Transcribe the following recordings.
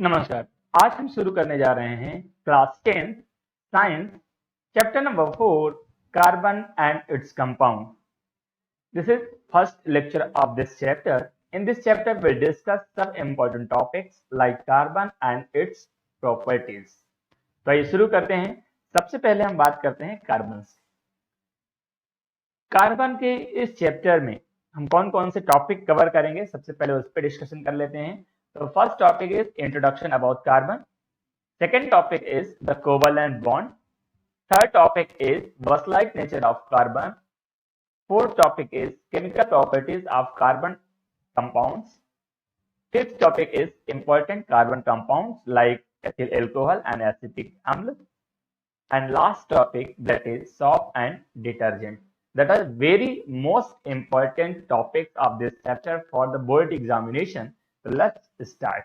नमस्कार। आज हम शुरू करने जा रहे हैं class 10 science chapter number 4 carbon and its compound. This is first lecture of this chapter. In this chapter we'll discuss some important topics like carbon and its properties। तो आइए शुरू करते हैं। सबसे पहले हम बात करते हैं कार्बन से। कार्बन के इस चैप्टर में हम कौन कौन से टॉपिक कवर करेंगे, सबसे पहले उस पर डिस्कशन कर लेते हैं। So first topic is introduction about carbon. Second topic is the covalent bond. Third topic is Bose-like nature of carbon. Fourth topic is chemical properties of carbon compounds. Fifth topic is important carbon compounds like ethyl alcohol and acetic amla. And last topic, that is soap and detergent. That are very most important topics of this chapter for the board examination. So let's start.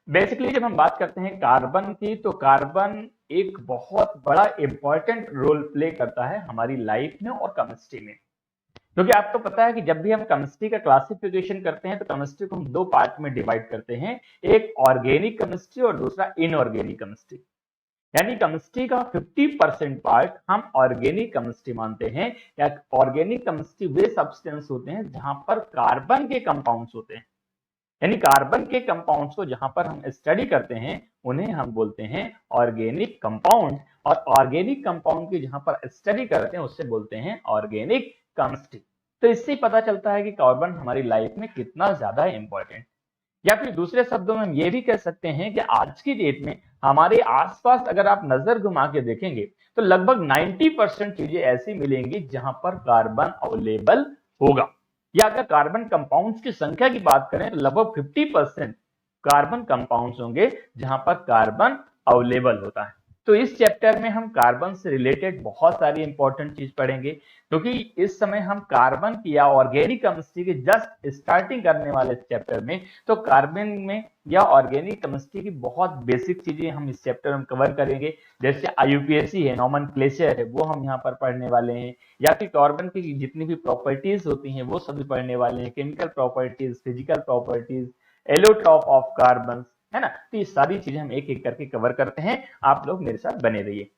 Basically जब हम बात करते हैं carbon की, तो carbon एक बहुत बड़ा इंपॉर्टेंट रोल प्ले करता है हमारी लाइफ में और केमिस्ट्री में। क्योंकि आपको पता है कि जब भी हम केमिस्ट्री का क्लासिफिकेशन करते हैं तो केमिस्ट्री को हम दो पार्ट में डिवाइड करते हैं, एक ऑर्गेनिक केमिस्ट्री और दूसरा इनऑर्गेनिक केमिस्ट्री। यानी केमिस्ट्री का 50% पार्ट हम ऑर्गेनिक केमिस्ट्री मानते हैं, या ऑर्गेनिक केमिस्ट्री वे सब्सटेंस होते हैं जहां पर कार्बन के कंपाउंड्स होते हैं। यानी कार्बन के कंपाउंड्स को जहां पर हम स्टडी करते हैं उन्हें हम बोलते हैं ऑर्गेनिक कंपाउंड, और ऑर्गेनिक कंपाउंड की जहां पर स्टडी करते हैं उससे बोलते हैं ऑर्गेनिक केमिस्ट्री। तो इससे पता चलता है कि कार्बन हमारी लाइफ में कितना ज्यादा इंपॉर्टेंट। या फिर दूसरे शब्दों में हम ये भी कह सकते हैं कि आज की डेट में हमारे आसपास अगर आप नजर घुमा के देखेंगे तो लगभग 90% चीजें ऐसी मिलेंगी जहां पर कार्बन अवेलेबल होगा। या अगर कार्बन कंपाउंड्स की संख्या की बात करें तो लगभग 50% कार्बन कंपाउंड्स होंगे जहां पर कार्बन अवेलेबल होता है। तो इस चैप्टर में हम कार्बन से रिलेटेड बहुत सारी इंपॉर्टेंट चीज पढ़ेंगे, क्योंकि इस समय हम कार्बन की या ऑर्गेनिक केमिस्ट्री की जस्ट स्टार्टिंग करने वाले चैप्टर में, तो कार्बन में या ऑर्गेनिक केमिस्ट्री की बहुत बेसिक चीजें हम इस चैप्टर में कवर करेंगे। जैसे आईयूपीएसी है, नॉमेनक्लेचर है, वो हम यहाँ पर पढ़ने वाले हैं। या फिर कार्बन की जितनी भी प्रॉपर्टीज होती हैं वो सभी पढ़ने वाले हैं, chemical properties, physical properties, allotrope of carbon, है ना। तो ये सारी चीजें हम एक एक करके कवर करते हैं, आप लोग मेरे साथ बने रहिए।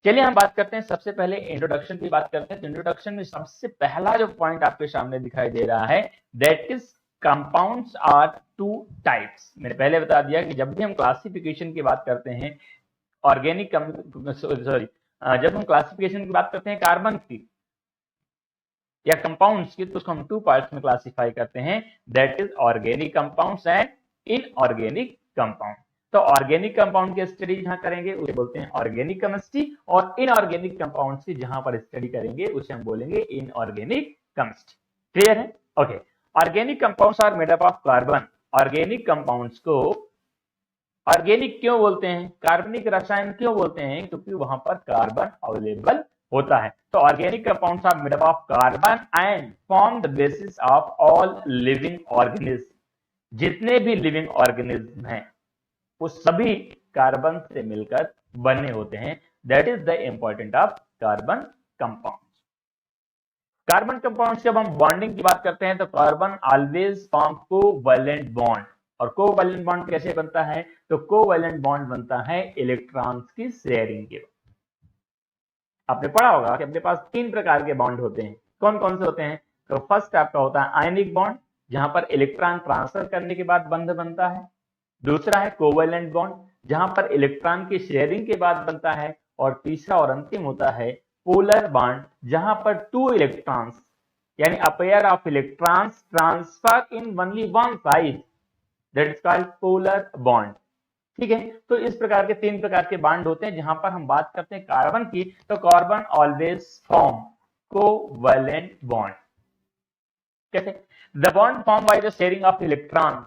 चलिए हम बात करते हैं, सबसे पहले इंट्रोडक्शन की बात करते हैं। तो इंट्रोडक्शन में सबसे पहला जो पॉइंट आपके सामने दिखाई दे रहा है, that is compounds are two types. मैंने पहले बता दिया कि जब भी हम क्लासिफिकेशन की बात करते हैं ऑर्गेनिक जब हम क्लासिफिकेशन की बात करते हैं कार्बन की या कंपाउंड्स की, तो उसको हम टू पार्ट्स में क्लासिफाई करते हैं, that is organic compounds and inorganic compound. तो ऑर्गेनिक कंपाउंड की स्टडी जहां करेंगे उसे बोलते हैं ऑर्गेनिक केमिस्ट्री, और इनऑर्गेनिक कंपाउंड्स की जहां पर स्टडी करेंगे उसे हम बोलेंगे इनऑर्गेनिक केमिस्ट्री। क्लियर है? Okay. Organic compounds are made up of carbon. Organic compounds को ऑर्गेनिक क्यों बोलते हैं, कार्बनिक रसायन क्यों बोलते हैं? क्योंकि वहां पर कार्बन अवेलेबल होता है। तो organic compounds are made up of carbon and form the basis of all living organism. जितने भी लिविंग ऑर्गेनिज्म हैं वो सभी कार्बन से मिलकर बने होते हैं। That is the important of carbon compound. Carbon compounds जब हम बॉन्डिंग की बात करते हैं तो carbon always form covalent bond. और कोवैलेंट बॉन्ड कैसे बनता है? तो कोवैलेंट बॉन्ड बनता है इलेक्ट्रॉन्स की शेयरिंग के। आपने पढ़ा होगा कि अपने पास तीन प्रकार के बॉन्ड होते हैं। कौन कौन से होते हैं? तो फर्स्ट आपका होता है आयनिक बॉन्ड, जहां पर इलेक्ट्रॉन ट्रांसफर करने के बाद बंध बनता है। दूसरा है कोवैलेंट बॉन्ड, जहां पर इलेक्ट्रॉन की शेयरिंग के बाद बनता है। और तीसरा और अंतिम होता है पोलर बॉन्ड, जहां पर टू इलेक्ट्रॉन्स यानी a pair of electrons transfer in only one side, that is called polar bond. ठीक है, तो इस प्रकार के तीन प्रकार के बॉन्ड होते हैं। जहां पर हम बात करते हैं कार्बन की, तो carbon always form covalent bond. कैसे? The bond form by the sharing of electron,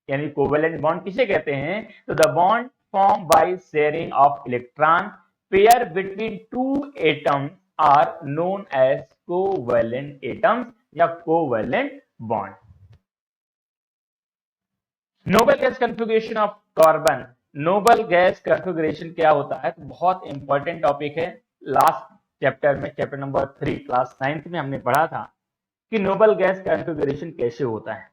यानी कोवैलेंट बॉन्ड किसे कहते हैं? तो the bond form by sharing of electron pair between two atoms are known as covalent atoms या covalent bond. Noble gas configuration of carbon. Noble gas configuration क्या होता है? तो बहुत इंपॉर्टेंट टॉपिक है। लास्ट चैप्टर में, चैप्टर नंबर 3 क्लास 9th में हमने पढ़ा था कि नोबल गैस कॉन्फ़िगरेशन कैसे होता है।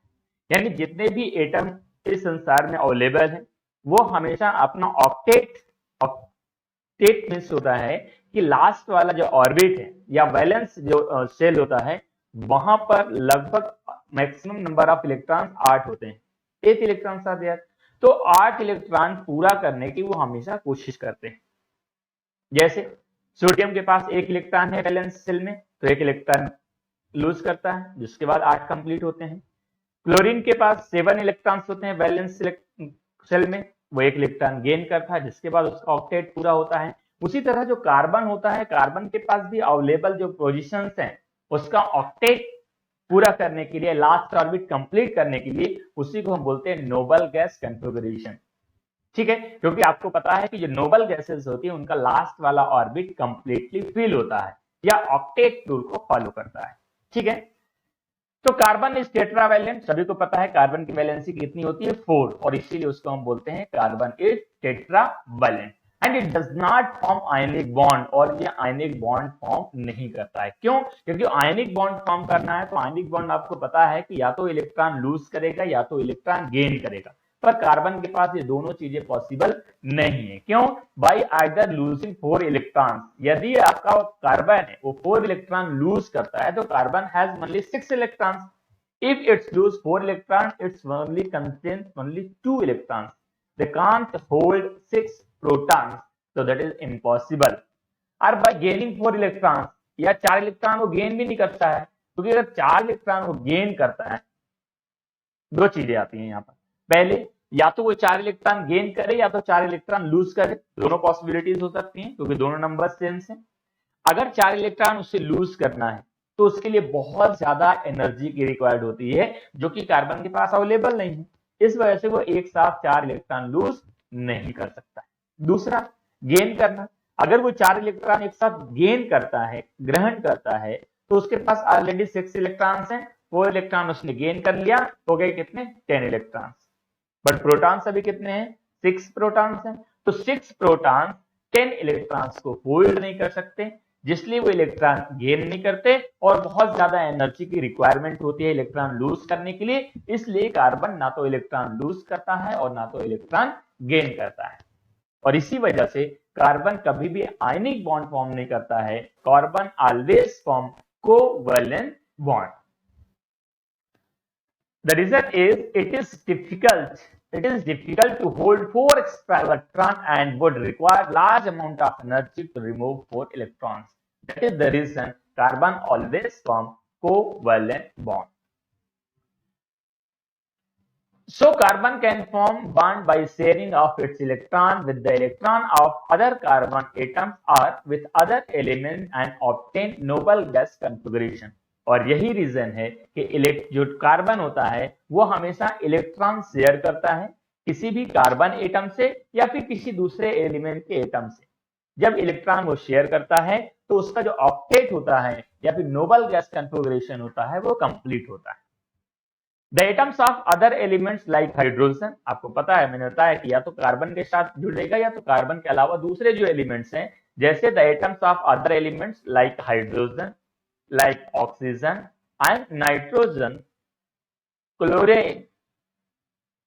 यानी जितने भी एटम इस संसार में अवेलेबल हैं वो हमेशा अपना ऑक्टेट, ऑक्टेट मीन्स होता है कि लास्ट वाला जो ऑर्बिट है या वैलेंस जो शेल होता है वहां पर लगभग मैक्सिमम नंबर ऑफ इलेक्ट्रॉन 8 होते हैं, 8 इलेक्ट्रॉन आते हैं। तो 8 इलेक्ट्रॉन पूरा करने की वो हमेशा कोशिश करते हैं। जैसे सोडियम के पास 1 इलेक्ट्रॉन है वैलेंस शेल में, तो 1 इलेक्ट्रॉन लूज करता है, जिसके बाद 8 कंप्लीट होते हैं। क्लोरीन के पास 7 इलेक्ट्रॉन्स होते हैं वैलेंस शेल में, वो 1 इलेक्ट्रॉन गेन करता है, जिसके बाद उसका ऑक्टेट पूरा होता है। उसी तरह जो कार्बन होता है, कार्बन के पास भी अवेलेबल जो पोजीशंस हैं उसका ऑक्टेट पूरा करने के लिए, लास्ट ऑर्बिट कंप्लीट करने के लिए, उसी को हम बोलते हैं नोबल गैस कॉन्फ़िगरेशन। ठीक है, क्योंकि आपको पता है कि जो नोबल गैसेस होती है उनका लास्ट वाला ऑर्बिट कंप्लीटली फिल होता है या ऑक्टेट रूल को फॉलो करता है। ठीक है, तो कार्बन इज टेट्रावैलेंट, सभी को पता है कार्बन की वैलेंसी कितनी होती है 4, और इसीलिए उसको हम बोलते हैं carbon is tetravalent and it does not form ionic bond, और ये आयनिक बॉन्ड फॉर्म नहीं करता है। क्यों? क्योंकि आयनिक बॉन्ड फॉर्म करना है तो आयनिक बॉन्ड आपको पता है कि या तो इलेक्ट्रॉन लूज करेगा या तो इलेक्ट्रॉन गेन करेगा, पर कार्बन के पास ये दोनों चीजें पॉसिबल नहीं है। क्यों? बाई आइदर लूजिंग 4 इलेक्ट्रॉन, यदि आपका कार्बन है वो 4 इलेक्ट्रॉन लूज करता है तो carbon has only 6 electron. If it's lose 4 electrons, it's only contains only 2 electrons. They can't hold 6 protons, so that is impossible. और by gaining 4 electrons या 4 electron वो गेन भी नहीं करता है, क्योंकि अगर 4 इलेक्ट्रॉन वो गेन करता है, दो चीजें आती हैं यहाँ पर। पहले या तो वो 4 इलेक्ट्रॉन गेन करे या तो 4 इलेक्ट्रॉन लूज करे, दोनों पॉसिबिलिटीज हो सकती हैं क्योंकि दोनों नंबर सेम हैं। अगर 4 इलेक्ट्रॉन उससे लूज करना है तो उसके लिए बहुत ज्यादा एनर्जी की रिक्वायर्ड होती है, जो कि कार्बन के पास अवेलेबल नहीं है। इस वजह से वो एक साथ 4 इलेक्ट्रॉन लूज नहीं कर सकता। दूसरा, गेन करना, अगर वो 4 इलेक्ट्रॉन एक साथ गेन करता है, ग्रहण करता है, तो उसके पास ऑलरेडी 6 इलेक्ट्रॉन्स हैं, 4 इलेक्ट्रॉन उसने गेन कर लिया, हो गए कितने? 10 इलेक्ट्रॉन्स। बट प्रोटॉन्स अभी कितने हैं? 6 प्रोटॉन्स हैं। तो 6 प्रोटॉन्स 10 इलेक्ट्रॉन्स को होल्ड नहीं कर सकते, जिसलिए वो इलेक्ट्रॉन गेन नहीं करते और बहुत ज्यादा एनर्जी की रिक्वायरमेंट होती है इलेक्ट्रॉन लूज करने के लिए। इसलिए कार्बन ना तो इलेक्ट्रॉन लूज करता है और ना तो इलेक्ट्रॉन गेन करता है, और इसी वजह से कार्बन कभी भी आयनिक बॉन्ड फॉर्म नहीं करता है। Carbon always form covalent bond. The result is it is difficult to hold 4 extra electrons and would require large amount of energy to remove 4 electrons. That is the reason carbon always form covalent bond. So carbon can form bond by sharing of its electron with the electron of other carbon atoms or with other elements and obtain noble gas configuration. और यही reason है कि जो carbon होता है वो हमेशा electron share करता है किसी भी कार्बन एटम से या फिर किसी दूसरे एलिमेंट के एटम से। जब इलेक्ट्रॉन वो शेयर करता है तो उसका जो ऑक्टेट होता है या फिर नोबल गैस कॉन्फ़िगरेशन होता है वो कंप्लीट होता है। The atoms of other elements like hydrogen, आपको पता है, मैंने बताया कि या तो कार्बन के साथ जुड़ेगा या तो कार्बन के अलावा दूसरे जो एलिमेंट्स हैं, जैसे the atoms of other elements like hydrogen, like oxygen and nitrogen, chlorine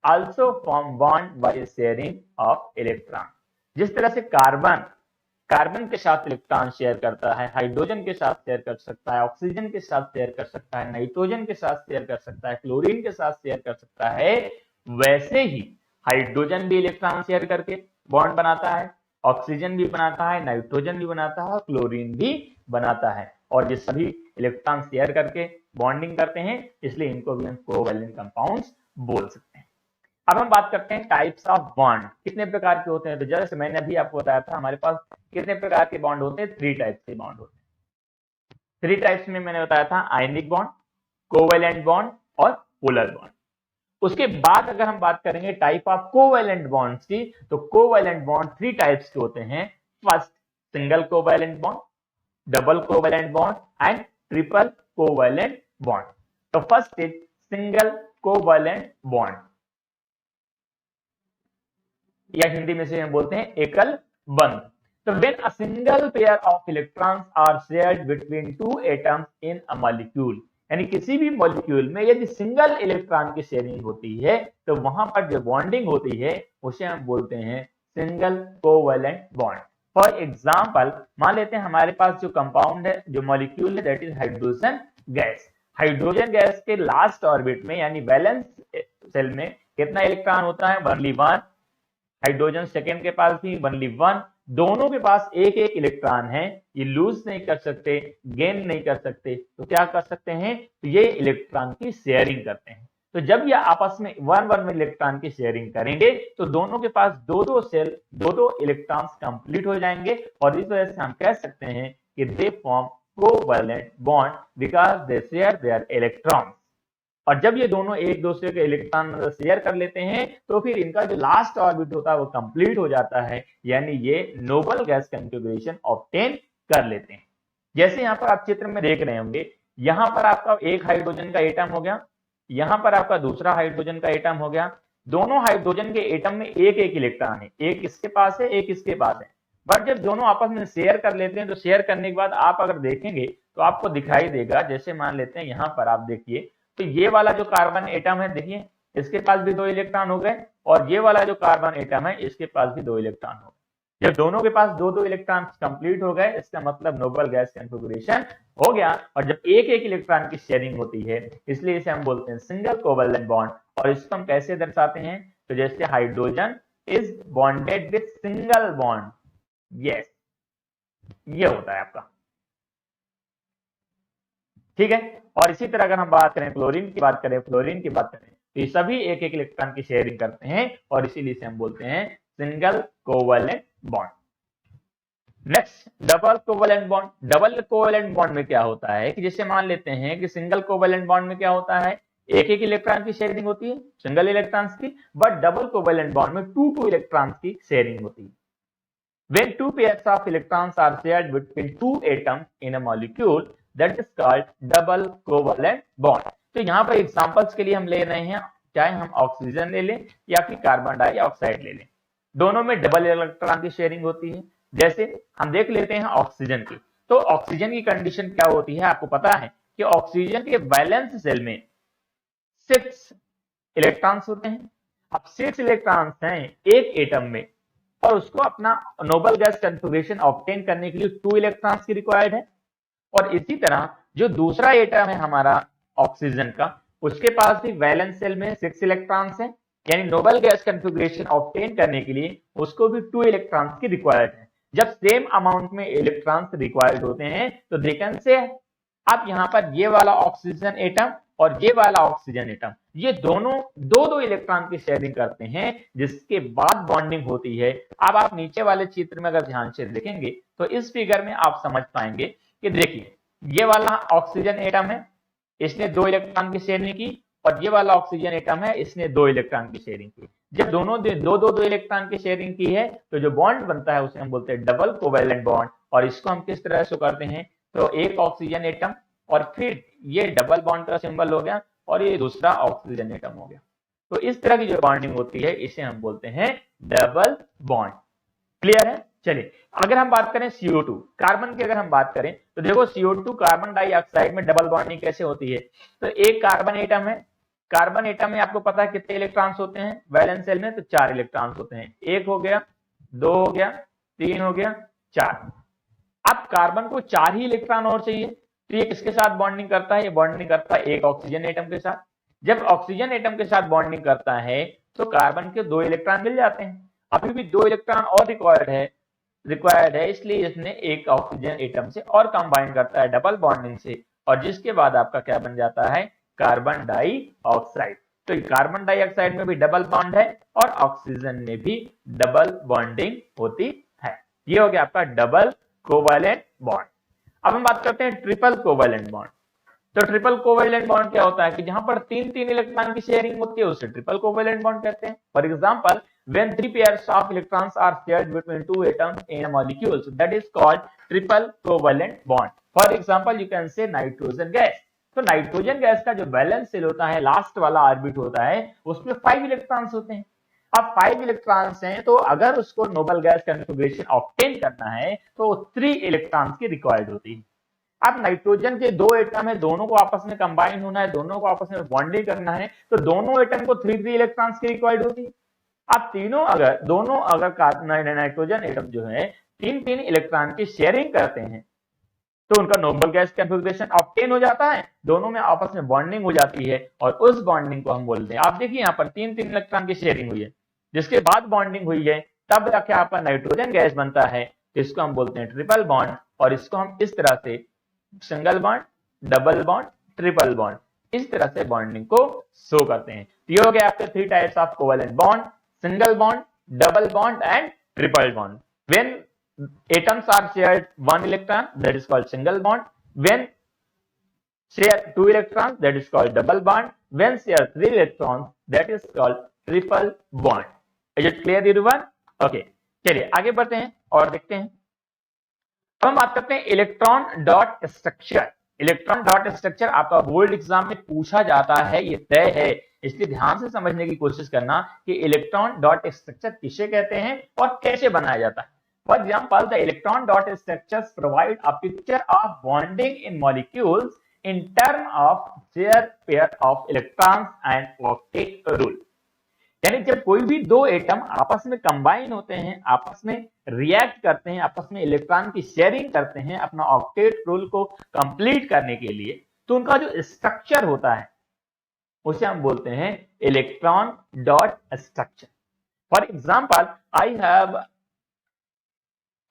also form bond by sharing of electron. जिस तरह से कार्बन के साथ इलेक्ट्रॉन शेयर करता है, हाइड्रोजन के साथ शेयर कर सकता है, ऑक्सीजन के साथ शेयर कर सकता है, नाइट्रोजन के साथ शेयर कर सकता है, क्लोरीन के साथ शेयर कर सकता है, वैसे ही हाइड्रोजन भी इलेक्ट्रॉन शेयर करके बॉन्ड बनाता है, ऑक्सीजन भी बनाता है, नाइट्रोजन भी बनाता है और क्लोरीन भी बनाता है, और ये सभी इलेक्ट्रॉन शेयर करके बॉन्डिंग करते हैं, इसलिए इनको भी हम कोवैलेंट कंपाउंड्स बोल सकते हैं। अब हम बात करते हैं टाइप्स ऑफ बॉन्ड, कितने प्रकार के होते हैं। तो जैसे मैंने अभी आपको बताया था हमारे पास कितने प्रकार के बॉन्ड होते हैं, 3 टाइप्स के बॉन्ड होते हैं। 3 टाइप्स में मैंने बताया था आयनिक बॉन्ड, कोवैलेंट बॉन्ड और पोलर बॉन्ड। उसके बाद अगर हम बात करेंगे टाइप ऑफ कोवैलेंट बॉन्ड्स की, तो कोवैलेंट बॉन्ड 3 टाइप्स के होते हैं। First, single covalent bond, double covalent bond and triple covalent bond. तो first is single covalent bond, या हिंदी में से हम बोलते हैं एकल बंध। तो when a single pair of electrons are shared between 2 atoms in a molecule, यानी किसी भी मॉलिक्यूल में यदि सिंगल इलेक्ट्रॉन की शेयरिंग होती है तो वहां पर जो बॉन्डिंग होती है उसे हम बोलते हैं single covalent bond. For example मान लेते हैं हमारे पास जो कंपाउंड है, जो मॉलिक्यूल है, that is hydrogen gas. Hydrogen gas के लास्ट ऑर्बिट में यानी वैलेंस सेल में कितना इलेक्ट्रॉन होता है? Only one. हाइड्रोजन सेकेंड के पास भी ओनली वन। दोनों के पास एक एक इलेक्ट्रॉन है, ये लूज नहीं कर सकते, गेन नहीं कर सकते, तो क्या कर सकते हैं? तो ये इलेक्ट्रॉन की शेयरिंग करते हैं। तो जब ये आपस में वन वन में इलेक्ट्रॉन की शेयरिंग करेंगे तो दोनों के पास दो दो सेल, दो दो इलेक्ट्रॉन्स कंप्लीट हो जाएंगे और इस वजह से हम कह सकते हैं कि they form covalent bond because they share their electrons. और जब ये दोनों एक दूसरे के इलेक्ट्रॉन शेयर कर लेते हैं तो फिर इनका जो लास्ट ऑर्बिट होता है वो कंप्लीट हो जाता है, यानी ये नोबल गैस कॉन्फ़िगरेशन ऑब्टेन कर लेते हैं। जैसे यहाँ पर आप चित्र में देख रहे होंगे, यहाँ पर आपका एक हाइड्रोजन का एटम हो गया, यहाँ पर आपका दूसरा हाइड्रोजन का एटम हो गया। दोनों हाइड्रोजन के एटम में एक एक इलेक्ट्रॉन है, एक इसके पास है, एक इसके पास है। बट जब दोनों आपस में शेयर कर लेते हैं तो शेयर करने के बाद आप अगर देखेंगे तो आपको दिखाई देगा, जैसे मान लेते हैं यहाँ पर आप देखिए तो ये वाला जो कार्बन एटम है, देखिए इसके पास भी दो इलेक्ट्रॉन हो गए और ये वाला जो कार्बन एटम है इसके पास भी दो इलेक्ट्रॉन हो गए। जब दोनों के पास दो दो इलेक्ट्रॉन कंप्लीट हो गए इसका मतलब नोबल गैस कॉन्फ़िगरेशन हो गया। और जब एक एक इलेक्ट्रॉन की शेयरिंग होती है इसलिए इसे हम बोलते हैं सिंगल कोवैलेंट बॉन्ड। और इसको हम कैसे दर्शाते हैं? तो जैसे hydrogen is bonded with single bond, yes, ये होता है आपका, ठीक है। और इसी तरह अगर हम बात करें फ्लोरीन की बात करें तो ये सभी एक एक इलेक्ट्रॉन की शेयरिंग करते हैं और इसीलिए इसे हम बोलते हैं single covalent bond. Next, double covalent bond. Double covalent bond में क्या होता है कि जैसे मान लेते हैं कि सिंगल कोवैलेंट बॉन्ड में क्या होता है, एक एक इलेक्ट्रॉन की शेयरिंग होती है सिंगल इलेक्ट्रॉन्स की, बट डबल कोवैलेंट बॉन्ड में टू टू इलेक्ट्रॉन्स की शेयरिंग होती है। When two pairs of electrons are shared between two atoms in a molecule, that is called double covalent bond। तो यहाँ पर एग्जांपल्स के लिए हम ले रहे हैं, चाहे हम ऑक्सीजन ले लें या फिर कार्बन डाइऑक्साइड ले लें, दोनों में डबल इलेक्ट्रॉन की शेयरिंग होती है। जैसे हम देख लेते हैं ऑक्सीजन की, तो ऑक्सीजन की कंडीशन क्या होती है? आपको पता है कि ऑक्सीजन के वैलेंस सेल में 6 इलेक्ट्रॉन्स होते हैं। अब 6 इलेक्ट्रॉन्स हैं एक एटम में और उसको अपना नोबल गैस कॉन्फ़िगरेशन ऑब्टेन करने के लिए 2 इलेक्ट्रॉन्स की रिक्वायर्ड है। और इसी तरह जो दूसरा एटम है हमारा ऑक्सीजन का, उसके पास भी वैलेंस सेल में 6 इलेक्ट्रॉन्स हैं, यानी नोबल गैस कॉन्फ़िगरेशन ऑब्टेन करने के लिए उसको भी 2 इलेक्ट्रॉन्स की रिक्वायर्ड है। जब सेम अमाउंट में इलेक्ट्रॉन्स रिक्वायर्ड होते हैं तो दे कैन से, अब यहाँ पर ये वाला ऑक्सीजन एटम और ये वाला ऑक्सीजन एटम, ये दोनों दो दो इलेक्ट्रॉन की शेयरिंग करते हैं जिसके बाद बॉन्डिंग होती है। अब आप नीचे वाले चित्र में अगर ध्यान से देखेंगे तो इस फिगर में आप समझ पाएंगे कि देखिए ये वाला ऑक्सीजन एटम है, इसने 2 इलेक्ट्रॉन की शेयरिंग की, और ये वाला ऑक्सीजन एटम है, इसने 2 इलेक्ट्रॉन की शेयरिंग की। जब दोनों दो इलेक्ट्रॉन की शेयरिंग की है तो जो बॉन्ड बनता है उसे हम बोलते हैं डबल कोवैलेंट बॉन्ड। और इसको हम किस तरह से करते हैं? तो एक ऑक्सीजन एटम और फिर ये डबल बॉन्ड का सिंबल हो गया और ये दूसरा ऑक्सीजन एटम हो गया। तो इस तरह की जो बॉन्डिंग होती है इसे हम बोलते हैं डबल बॉन्ड। क्लियर है? चलिए अगर हम बात करें CO2 कार्बन की, अगर हम बात करें तो देखो CO2 कार्बन डाइऑक्साइड में डबल बॉन्डिंग कैसे होती है? तो एक कार्बन एटम है, कार्बन एटम में आपको पता है कितने इलेक्ट्रॉन्स होते हैं वैलेंस सेल में? तो 4 इलेक्ट्रॉन्स होते हैं। एक हो गया, 2 हो गया, 3 हो गया, 4। अब कार्बन को 4 ही इलेक्ट्रॉन और चाहिए, तो ये किसके साथ बॉन्डिंग करता है? ये बॉन्डिंग करता है एक ऑक्सीजन एटम के साथ। जब ऑक्सीजन एटम के साथ बॉन्डिंग करता है तो कार्बन के 2 इलेक्ट्रॉन मिल जाते हैं। अभी भी 2 इलेक्ट्रॉन और रिक्वायर्ड है, इसलिए इसने एक ऑक्सीजन एटम से और कंबाइन करता है डबल बॉन्डिंग से, और जिसके बाद आपका क्या बन जाता है? Carbon dioxide. तो कार्बन डाइऑक्साइड में भी डबल बॉन्ड है और ऑक्सीजन में भी डबल बॉन्डिंग होती है। ये हो गया आपका डबल कोवैलेंट बॉन्ड। अब हम बात करते हैं ट्रिपल कोवैलेंट बॉन्ड। तो ट्रिपल कोवैलेंट बॉन्ड क्या होता है कि जहां पर 3 इलेक्ट्रॉन की शेयरिंग होती है उसे ट्रिपल कोवैलेंट बॉन्ड कहते हैं। For example, when 3 pairs of electrons are shared between 2 atoms in a molecule, so that is called triple covalent bond. For example, you can say nitrogen gas. तो nitrogen gas का जो valence shell होता है, last वाला orbit होता है, उसमें 5 electrons होते हैं। अब 5 इलेक्ट्रॉन्स हैं तो अगर उसको नोबल गैस कॉन्फ़िगरेशन ऑब्टेन करना है तो 3 इलेक्ट्रॉन्स की रिक्वायर्ड होती है। अब नाइट्रोजन के दो एटम है, दोनों को आपस में कंबाइन होना है, दोनों को आपस में बॉन्डिंग करना है, तो दोनों एटम को 3 इलेक्ट्रॉन्स की रिक्वायर्ड होती है। अब दोनों अगर नाइट्रोजन एटम जो है 3 इलेक्ट्रॉन की शेयरिंग करते हैं तो उनका नोबल गैस कॉन्फ़िगरेशन ऑब्टेन हो जाता है, दोनों में आपस में बॉन्डिंग हो जाती है और उस बॉन्डिंग को हम बोलते हैं, आप देखिए यहाँ पर 3 इलेक्ट्रॉन की शेयरिंग हुई है, जिसके बाद बॉन्डिंग हुई है, तब जाके आपका नाइट्रोजन गैस बनता है, इसको हम बोलते हैं ट्रिपल बॉन्ड। और इसको हम इस तरह से single bond, double bond, triple bond, इस तरह से बॉन्डिंग को शो करते हैं। ये हो गया आपके 3 types of covalent bond, single bond, double bond and triple bond. When atoms are shared 1 electron, that is called single bond. When share 2 electrons, that is called double bond. When share 3 electrons, that is called triple bond. Is it clear everyone? Okay. चलिए आगे बढ़ते हैं और देखते हैं। अब हम बात करते हैं electron dot structure. Electron dot structure आपका बोर्ड एग्जाम में पूछा जाता है, ये तय है, इसलिए ध्यान से समझने की कोशिश करना कि इलेक्ट्रॉन डॉट स्ट्रक्चर किसे कहते हैं और कैसे बनाया जाता है। For example, the electron dot structures provide a picture of bonding in molecules in term of share pair of electrons and octet rule. यानी जब कोई भी दो एटम आपस में कंबाइन होते हैं, आपस में रिएक्ट करते हैं, आपस में इलेक्ट्रॉन की शेयरिंग करते हैं अपना ऑक्टेट रूल को कंप्लीट करने के लिए, तो उनका जो स्ट्रक्चर होता है उसे हम बोलते हैं electron dot structure. For example, I have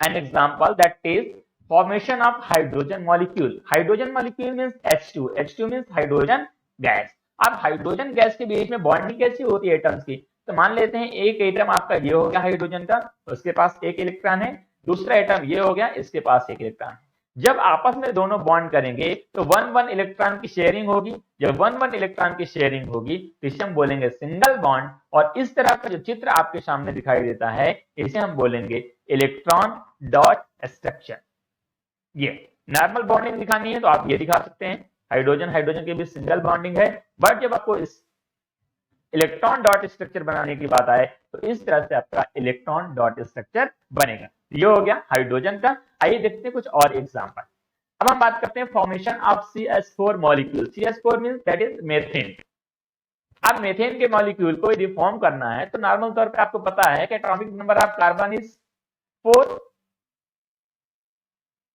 an example that is formation of hydrogen molecule. Hydrogen molecule means H2, H2 means hydrogen gas. अब हाइड्रोजन गैस के बीच में बॉन्डिंग कैसी होती है एटम्स की, तो मान लेते हैं एक एटम आपका ये हो गया हाइड्रोजन का, उसके पास एक इलेक्ट्रॉन है, दूसरा एटम ये हो गया, इसके पास एक इलेक्ट्रॉन है। जब आपस में दोनों बॉन्ड करेंगे तो 1-1 इलेक्ट्रॉन की शेयरिंग होगी। जब 1-1 इलेक्ट्रॉन की शेयरिंग होगी तो इसे हम बोलेंगे सिंगल बॉन्ड। और इस तरह का जो चित्र आपके सामने दिखाई देता है इसे हम बोलेंगे इलेक्ट्रॉन डॉट स्ट्रक्चर। ये नॉर्मल बॉन्डिंग दिखानी है तो आप ये दिखा सकते हैं, हाइड्रोजन हाइड्रोजन के बीच सिंगल बॉन्डिंग है। बट जब आपको इस इलेक्ट्रॉन डॉट स्ट्रक्चर बनाने की बात आए तो इस तरह से आपका इलेक्ट्रॉन डॉट स्ट्रक्चर बनेगा। ये हो गया हाइड्रोजन का। आइए देखते हैं कुछ और एग्जांपल। अब हम बात करते हैं formation of CH4 molecule. CH4 means that is methane. अब मेथेन के मॉलिक्यूल को यदि फॉर्म करना है तो नॉर्मल तौर पे आपको पता है कि atomic number of carbon is 4,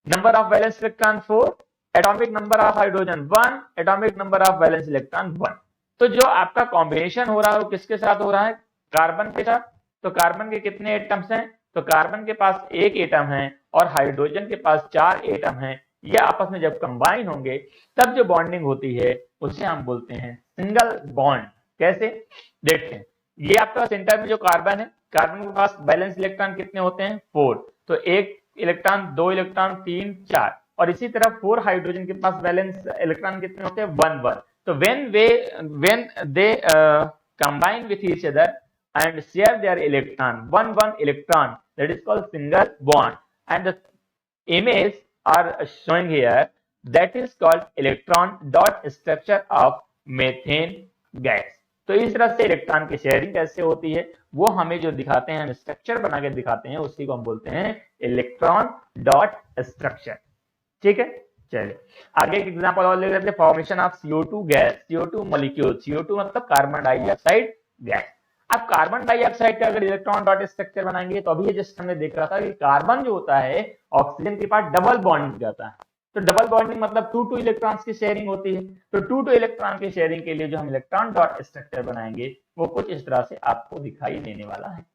number of valence electron 4, atomic number of hydrogen 1, atomic number of valence electron 1। तो जो आपका कॉम्बिनेशन हो रहा है वो किसके साथ हो रहा है, कार्बन के साथ। तो कार्बन के कितने एटम्स हैं, तो कार्बन के पास एक एटम है और हाइड्रोजन के पास 4 एटम हैं। ये आपस में जब कंबाइन होंगे तब जो बॉन्डिंग होती है उसे हम बोलते हैं सिंगल बॉन्ड। कैसे, देखते हैं। ये आपका सेंटर में जो कार्बन है, कार्बन के पास बैलेंस इलेक्ट्रॉन कितने होते हैं, 4। तो एक इलेक्ट्रॉन, 2 इलेक्ट्रॉन, 3, 4। और इसी तरह 4 हाइड्रोजन के पास बैलेंस इलेक्ट्रॉन कितने होते हैं, 1-1। तो when they combine with each other and share their electron, 1-1 electron, that is called single bond, and the image are showing here, that is called electron dot structure of methane gas। तो इस तरह से electron की sharing कैसे होती है वो हमें जो दिखाते हैं, हम स्ट्रक्चर बना के दिखाते हैं, उसी को हम बोलते हैं इलेक्ट्रॉन डॉट स्ट्रक्चर। ठीक है, चलिए आगे एक एग्जांपल और ले लेते हैं, formation of CO2 gas. CO2 molecule, CO2 मतलब कार्बन डाइऑक्साइड गैस। अब कार्बन डाइऑक्साइड का अगर इलेक्ट्रॉन डॉट स्ट्रक्चर बनाएंगे तो अभी जस्ट हमने देख रहा था कि कार्बन जो होता है ऑक्सीजन के पास डबल बॉन्डिंग करता है। तो डबल बॉन्डिंग मतलब 2-2 इलेक्ट्रॉन्स की शेयरिंग होती है। तो 2-2 इलेक्ट्रॉन की शेयरिंग के लिए जो हम इलेक्ट्रॉन डॉट स्ट्रक्चर बनाएंगे वो कुछ इस तरह से आपको दिखाई देने वाला है।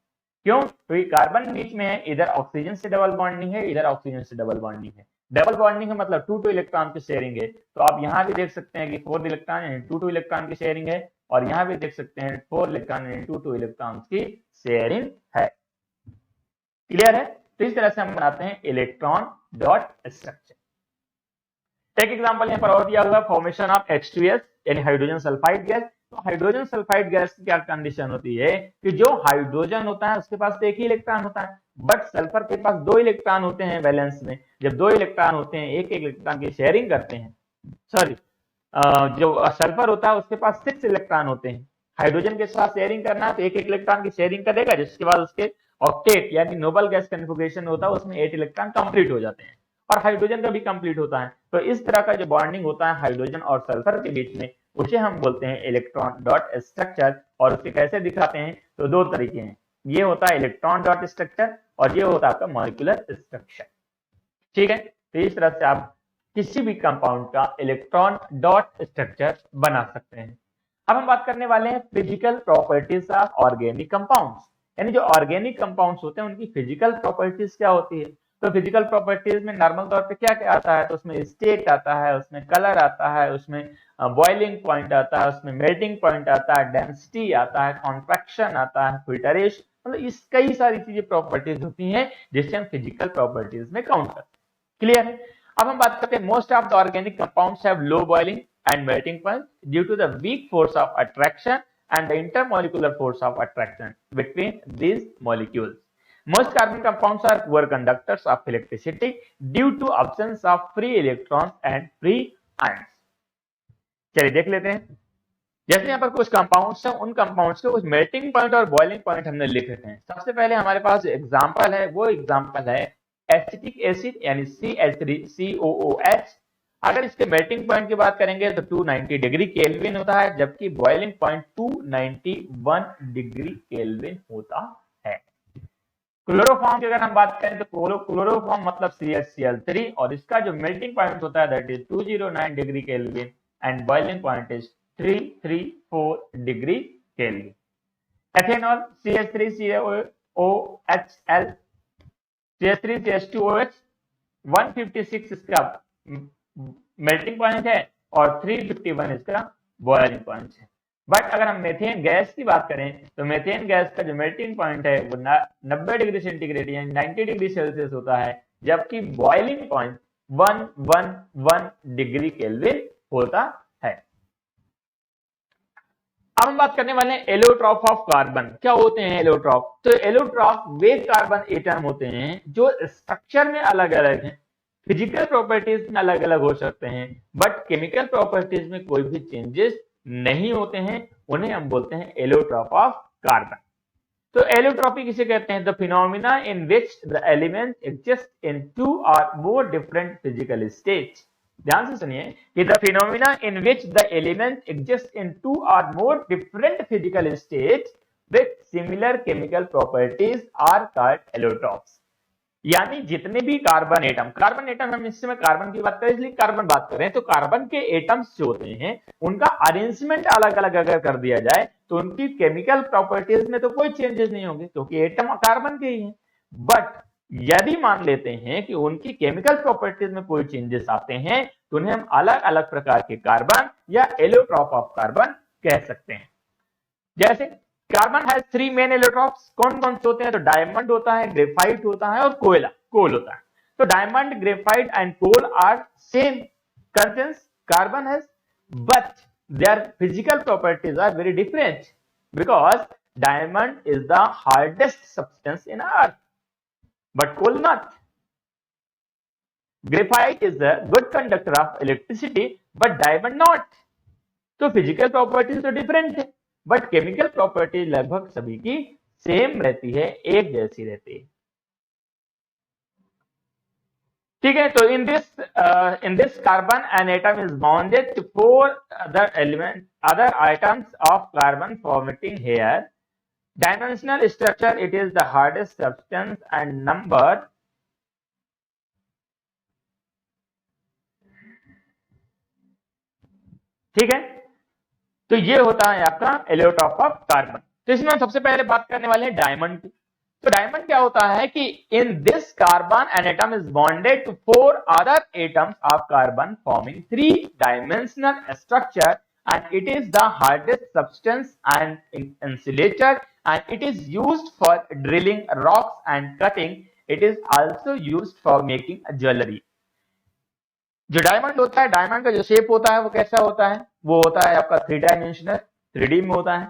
क्यों, क्योंकि कार्बन बीच में है, इधर ऑक्सीजन से डबल बॉन्डिंग है, इधर ऑक्सीजन से डबल बॉन्डिंग है। डबल बॉन्डिंग है मतलब 2-2 इलेक्ट्रॉन की शेयरिंग है। तो आप यहाँ भी देख सकते हैं कि 4 इलेक्ट्रॉन यानी 2-2 इलेक्ट्रॉन की शेयरिंग है, और यहाँ भी देख सकते हैं 4 इलेक्ट्रॉन यानी 2-2 इलेक्ट्रॉन की शेयरिंग है। क्लियर है, तो इस तरह से हम बनाते हैं इलेक्ट्रॉन डॉट स्ट्रक्चर। एक एग्जांपल यहाँ पर और दिया हुआ, फॉर्मेशन ऑफ H2S यानी हाइड्रोजन सल्फाइड गैस। तो हाइड्रोजन सल्फाइड गैस की क्या कंडीशन होती है कि जो हाइड्रोजन होता है उसके पास एक ही इलेक्ट्रॉन होता है, बट सल्फर के पास 2 इलेक्ट्रॉन होते हैं वैलेंस में। जब 2 इलेक्ट्रॉन होते हैं, एक इलेक्ट्रॉन की शेयरिंग करते हैं, सॉरी जो सल्फर होता है उसके पास 6 इलेक्ट्रॉन होते हैं। हाइड्रोजन के साथ शेयरिंग करना है तो एक इलेक्ट्रॉन की शेयरिंग करेगा, जिसके बाद उसके ऑक्टेट यानी नोबल गैस कॉन्फ़िगरेशन होता है उसमें 8 इलेक्ट्रॉन कंप्लीट हो जाते हैं। और हाइड्रोजन का भी कंप्लीट होता है। तो इस तरह का जो बॉन्डिंग होता है हाइड्रोजन और सल्फर के बीच में, उसे हम बोलते हैं इलेक्ट्रॉन डॉट स्ट्रक्चर। और उसे कैसे दिखाते हैं, तो दो तरीके हैं, ये होता है इलेक्ट्रॉन डॉट स्ट्रक्चर और ये होता है आपका मॉलिक्यूलर स्ट्रक्चर। ठीक है, तो इस तरह से आप किसी भी कंपाउंड का इलेक्ट्रॉन डॉट स्ट्रक्चर बना सकते हैं। अब हम बात करने वाले हैं physical properties of organic compounds, यानी जो ऑर्गेनिक कंपाउंड्स होते हैं उनकी फिजिकल प्रॉपर्टीज क्या होती है। तो फिजिकल प्रॉपर्टीज में नॉर्मल तौर पे क्या क्या आता है, तो उसमें स्टेट आता है, उसमें कलर आता है, उसमें बॉइलिंग पॉइंट आता है, उसमें मेल्टिंग पॉइंट आता है, डेंसिटी आता है, कॉन्ट्रैक्शन आता है, फिल्टरेशन, मतलब इस कई सारी चीजें प्रॉपर्टीज होती हैं जिससे हम फिजिकल प्रॉपर्टीज में काउंट करते हैं। क्लियर है। अब हम बात करते हैं most of the organic compounds have low boiling and melting point due to the weak force of attraction and the intermolecular force of attraction between these molecules. Most carbon compounds are poor conductors of electricity due to absence of free electrons and free ions. चलिए देख लेते हैं। जैसे यहाँ पर कुछ compounds हैं, उन कंपाउंड्स के कुछ मेल्टिंग पॉइंट और बॉइलिंग पॉइंट हमने लिख रखे हैं। सबसे पहले हमारे पास एग्जांपल है, वो एग्जांपल है एसिटिक एसिड यानी CH3COOH। अगर इसके मेल्टिंग पॉइंट की बात करेंगे तो 290 डिग्री केल्विन होता है, जबकि बॉइलिंग पॉइंट 291 डिग्री केल्विन होता है। क्लोरोफॉर्म की अगर हम बात करें तो क्लोरोफॉर्म मतलब CH3 और इसका जो मेल्टिंग पॉइंट होता है that is 209 degree kelvin and boiling point is 334 degree kelvin. Ethanol CH3COOHL CH3CH2OH 156 इसका मेल्टिंग पॉइंट है और 351 इसका बॉइलिंग पॉइंट है। बट अगर हम मेथेन गैस की बात करें तो मेथेन गैस का जो मेल्टिंग पॉइंट है वो 90 डिग्री सेंटीग्रेड यानी 90 डिग्री सेल्सियस होता है, जबकि बॉइलिंग पॉइंट 111 डिग्री केल्विन होता है। अब हम बात करने वाले हैं एलोट्रॉप ऑफ कार्बन। क्या होते हैं एलोट्रॉप? तो एलोट्रॉप वे कार्बन एटम होते हैं जो स्ट्रक्चर में अलग अलग हैं, फिजिकल प्रॉपर्टीज में अलग अलग हो सकते हैं, बट केमिकल प्रॉपर्टीज में कोई भी चेंजेस नहीं होते हैं, उन्हें हम बोलते हैं एलोट्रॉप ऑफ कार्बन। तो एलोट्रॉपी किसे कहते हैं? The phenomena in which the element exist in two or more different physical states. ध्यान से सुनिए कि the phenomena in which the element exist in two or more different physical states with similar chemical properties are called allotropes. यानी जितने भी carbon atom हम इस समय कार्बन की बात करें इसलिए कार्बन बात कर रहे हैं, तो कार्बन के एटम्स जो होते हैं उनका अरेंजमेंट अलग अलग अगर कर दिया जाए तो उनकी केमिकल प्रॉपर्टीज में तो कोई चेंजेस नहीं होंगे क्योंकि एटम कार्बन के ही हैं। बट यदि मान लेते हैं कि उनकी केमिकल प्रॉपर्टीज में कोई चेंजेस आते हैं तो उन्हें हम अलग अलग प्रकार के कार्बन या एलोट्रॉप ऑफ कार्बन कह सकते हैं। जैसे कार्बन हैज 3 मेन एलोट्रॉप्स। कौन कौन से होते हैं? तो डायमंड होता है, ग्रेफाइट होता है और कोल होता है। तो diamond, graphite and coal are same contents carbon has, but their physical properties are very different because diamond is the hardest substance in earth but coal not. Graphite is a good conductor of electricity but diamond not. तो physical properties तो different है but chemical property लगभग सभी की same रहती है, एक जैसी रहती है। ठीक है, तो in this carbon an atom is bonded to 4 other items of carbon formatting hair dimensional structure. It is the hardest substance and number. ठीक है, तो ये होता है आपका एलोट्रॉप ऑफ कार्बन। तो इसमें हम सबसे पहले बात करने वाले हैं डायमंड की। तो डायमंड क्या होता है कि in this carbon an atom is bonded to 4 other atoms of carbon forming 3 dimensional structure and it is the hardest substance and insulator and it is used for drilling rocks and cutting. It is also used for making jewellery. जो diamond होता है, diamond का जो shape होता है वो कैसा होता है? वो होता है आपका 3 डायमेंशनल, 3D में होता है।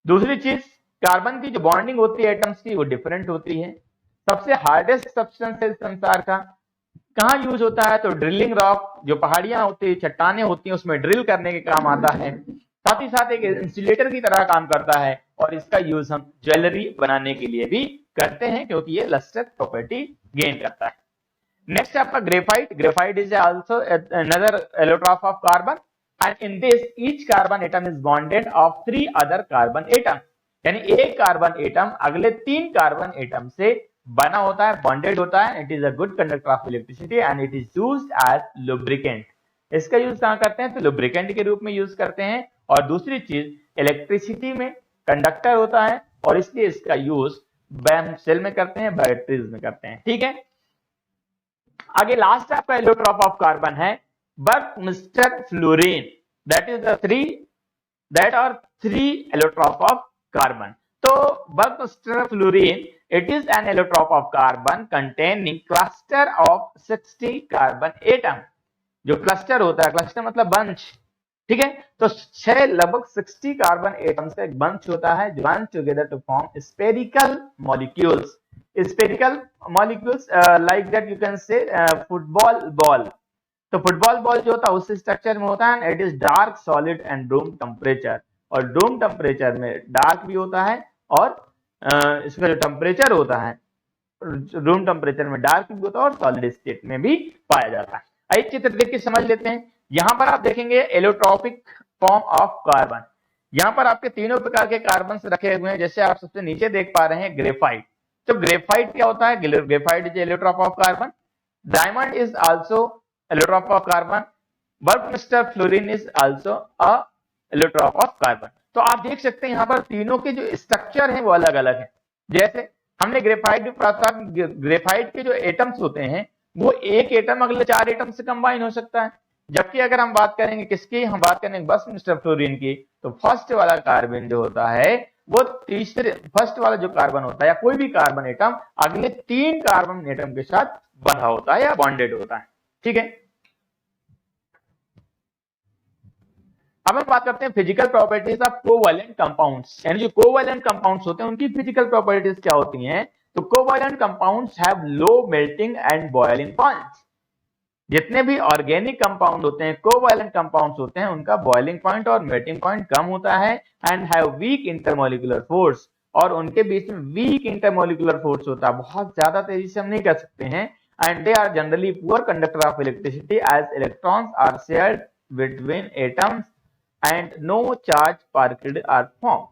दूसरी चीज, कार्बन की जो बॉन्डिंग होती है एटम्स की वो डिफरेंट होती है। सबसे हार्डेस्ट सब्सटेंस है संसार का, कहाँ यूज होता है? तो ड्रिलिंग रॉक, जो पहाड़ियां होती है, चट्टाने होती हैं, उसमें ड्रिल करने के काम आता है। साथ ही साथ एक इंसुलेटर की तरह काम करता है और इसका यूज हम ज्वेलरी बनाने के लिए भी करते हैं क्योंकि ये लस्टर प्रॉपर्टी गेन करता है। नेक्स्ट आपका graphite, graphite is also another allotrope of carbon and in this each carbon atom is bonded of 3 other carbon atom, यानी एक कार्बन एटम अगले 3 कार्बन एटम से बना होता है, बॉन्डेड होता है। It is a good conductor of electricity and it is used as lubricant. इसका यूज कहां करते हैं? तो लुब्रिकेंट के रूप में यूज करते हैं। और दूसरी चीज, इलेक्ट्रिसिटी में कंडक्टर होता है और इसलिए इसका यूज हम सेल में करते हैं, बैटरीज में करते हैं। ठीक है, आगे लास्ट आपका एलोट्रॉप ऑफ कार्बन है Buckminster fullerene, that is the that are 3 allotrope of carbon. तो Buckminster fullerene, it is an allotrope of carbon containing cluster of 60 carbon atom। जो क्लस्टर होता है, क्लस्टर मतलब बंच, ठीक है, तो 6 लगभग 60 कार्बन एटम्स का एक बंच होता है, join together to form spherical molecules. Spherical molecules like that you can say football ball. तो फुटबॉल बॉल जो होता है उस स्ट्रक्चर में होता है, it is dark solid and room temperature. और रूम टेम्परेचर में डार्क भी होता है और इसका जो टेम्परेचर होता है रूम टेम्परेचर में डार्क भी होता है और सॉलिड स्टेट में भी पाया जाता है। आइए चित्र देख के समझ लेते हैं। यहां पर आप देखेंगे एलोट्रॉपिक फॉर्म ऑफ कार्बन। यहां पर आपके तीनों प्रकार के कार्बन रखे हुए हैं। जैसे आप सबसे नीचे देख पा रहे हैं ग्रेफाइट। तो ग्रेफाइट क्या होता है? Graphite is allotrope of carbon. Diamond is also allotrope of carbon. Buckminster fullerene is also a allotrope of carbon. तो आप देख सकते हैं यहां पर तीनों के जो स्ट्रक्चर हैं वो अलग अलग है। जैसे हमने ग्रेफाइट भी पढ़ा था, ग्रेफाइट के जो एटम्स होते हैं वो एक एटम अगले 4 एटम से कंबाइन हो सकता है। जबकि अगर हम बात करेंगे किसकी, हम बात करेंगे बर्कमिस्टर फ्लोरीन की, तो फर्स्ट वाला कार्बन जो होता है वो फर्स्ट वाला जो कार्बन होता है या कोई भी कार्बन एटम अगले 3 कार्बन एटम के साथ बंधा होता है या बॉन्डेड होता है। ठीक है, अब हम बात करते हैं physical properties of covalent compounds. यानी जो कोवैलेंट कंपाउंड्स होते हैं उनकी फिजिकल प्रॉपर्टीज क्या होती हैं? तो covalent compounds have low melting and boiling points. जितने भी ऑर्गेनिक कंपाउंड होते हैं, कोवैलेंट कंपाउंड्स होते हैं, उनका बॉइलिंग पॉइंट और मेल्टिंग पॉइंट कम होता है and have week intermolecular force. और उनके बीच में वीक इंटरमोलिकुलर फोर्स होता है, बहुत ज्यादा तेजी से हम नहीं कर सकते हैं। And they are generally poor conductor of electricity as electrons are shared between atoms and no charge particle are form.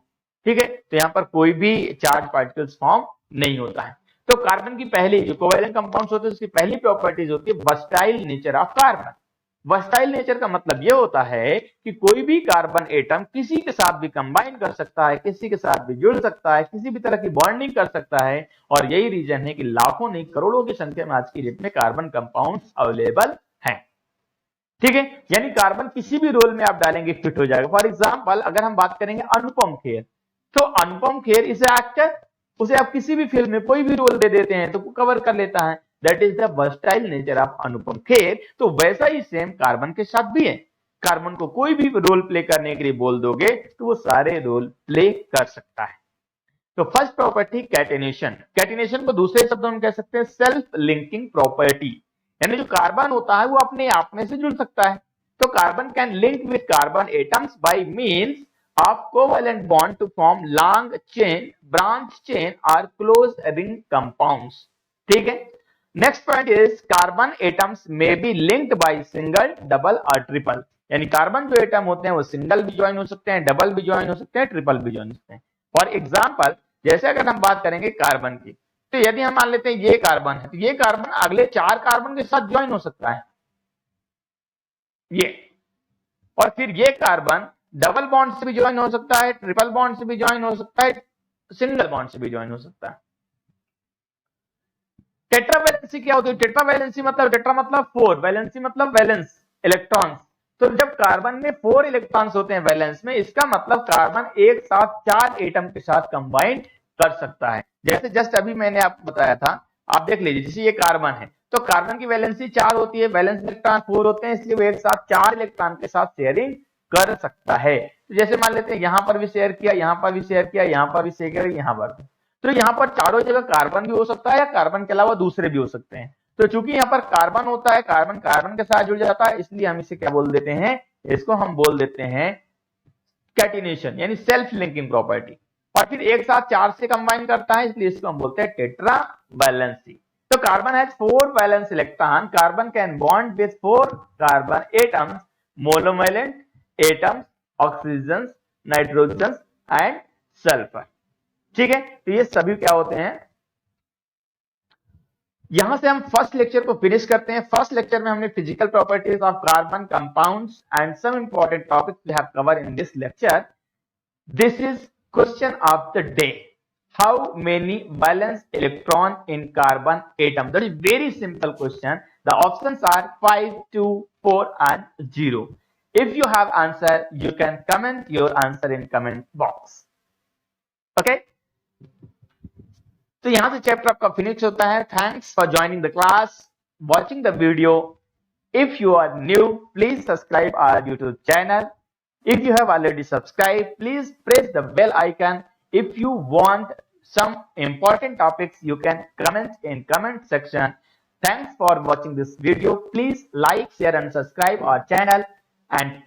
ठीक है, तो यहाँ पर कोई भी चार्ज पार्टिकल्स फॉर्म नहीं होता है। तो कार्बन की पहली जो कोवैलेंट कंपाउंड्स होते हैं उसकी पहली प्रॉपर्टीज होती है versatile nature of carbon. Versatile nature का मतलब यह होता है कि कोई भी कार्बन एटम किसी के साथ भी कंबाइन कर सकता है, किसी के साथ भी जुड़ सकता है, किसी भी तरह की बॉन्डिंग कर सकता है। और यही रीजन है कि लाखों नहीं करोड़ों की संख्या में आज की डेट में कार्बन कंपाउंड्स अवेलेबल हैं। ठीक है, यानी कार्बन किसी भी रोल में आप डालेंगे फिट हो जाएगा। फॉर एग्जाम्पल अगर हम बात करेंगे अनुपम खेर, तो अनुपम खेर इज एक्टर, उसे आप किसी भी फिल्म में कोई भी रोल दे देते हैं तो वो कवर कर लेता है। That is the versatile nature of Anupam Kher. तो वैसा ही सेम कार्बन के साथ भी है। कार्बन को कोई भी रोल प्ले करने के लिए बोल दोगे तो वो सारे रोल प्ले कर सकता है। तो फर्स्ट प्रॉपर्टी कैटेनेशन। कैटेनेशन को दूसरे शब्दों में कह सकते हैं सेल्फ लिंकिंग प्रॉपर्टी। यानी जो कार्बन होता है वो अपने आप में से जुड़ सकता है। तो carbon can link with carbon atoms by means of covalent bond to form long chain, branch chain or close ring compounds। ठीक है, next point is carbon atoms may be linked by single, double और triple. यानी carbon जो atom होते हैं वो single भी join हो सकते हैं, डबल भी ज्वाइन हो सकते हैं, ट्रिपल भी ज्वाइन हो सकते हैं। फॉर एग्जाम्पल जैसे अगर हम बात करेंगे कार्बन की, तो यदि हम मान लेते हैं ये कार्बन है, तो ये कार्बन अगले 4 कार्बन के साथ ज्वाइन हो सकता है ये, और फिर ये कार्बन डबल बॉन्ड से भी ज्वाइन हो सकता है, ट्रिपल बॉन्ड से भी ज्वाइन हो सकता है, सिंगल बॉन्ड से भी ज्वाइन हो सकता है। टेट्रावैलेंसी क्या होती है? टेट्रावैलेंसी मतलब, टेट्रा मतलब 4, वैलेंसी मतलब वैलेंस इलेक्ट्रॉन्स। तो जब कार्बन में 4 इलेक्ट्रॉन्स होते हैं वैलेंस में, इसका मतलब कार्बन एक साथ 4 एटम के साथ कंबाइन कर सकता है। जैसे जस्ट अभी मैंने आपको बताया था, आप देख लीजिए, जैसे ये कार्बन है तो कार्बन की वैलेंसी 4 होती है, वैलेंस इलेक्ट्रॉन 4 होते हैं, इसलिए वो एक साथ 4 इलेक्ट्रॉन के साथ शेयरिंग कर सकता है। तो जैसे मान लेते हैं यहां पर भी शेयर किया, यहां पर भी शेयर किया, यहां पर भी शेयर किया, यहां पर, तो यहां पर चारों जगह कार्बन भी हो सकता है या कार्बन के अलावा दूसरे भी हो सकते हैं। तो चूंकि यहां पर कार्बन होता है, कार्बन कार्बन के साथ जुड़ जाता है, इसलिए हम इसे क्या बोल देते हैं? इसको हम बोल देते हैं कैटिनेशन, यानी सेल्फ लिंकिंग प्रॉपर्टी। और फिर एक साथ 4 से कंबाइन करता है, इसलिए इसको हम बोलते हैं tetra valency. So carbon has 4 valence electron. Carbon can bond with 4 carbon atoms, monovalent atoms, oxygens, nitrogens and sulfur. ठीक है, तो ये सभी क्या होते हैं। यहां से हम फर्स्ट लेक्चर को फिनिश करते हैं। फर्स्ट लेक्चर में हमने physical properties of carbon compounds and some important topics we have cover in this lecture. This is question of the day. How many valence electron in carbon atom? That is very simple question. The options are 5, 2, 4 and 0. If you have answer, you can comment your answer in comment box. Okay? तो यहां से chapter आपका finish होता है। Thanks for joining the class, watching the video. If you are new, please subscribe our YouTube channel. If you have already subscribed, please press the bell icon. If you want some important topics, you can comment in comment section. Thanks for watching this video. Please like, share and subscribe our channel and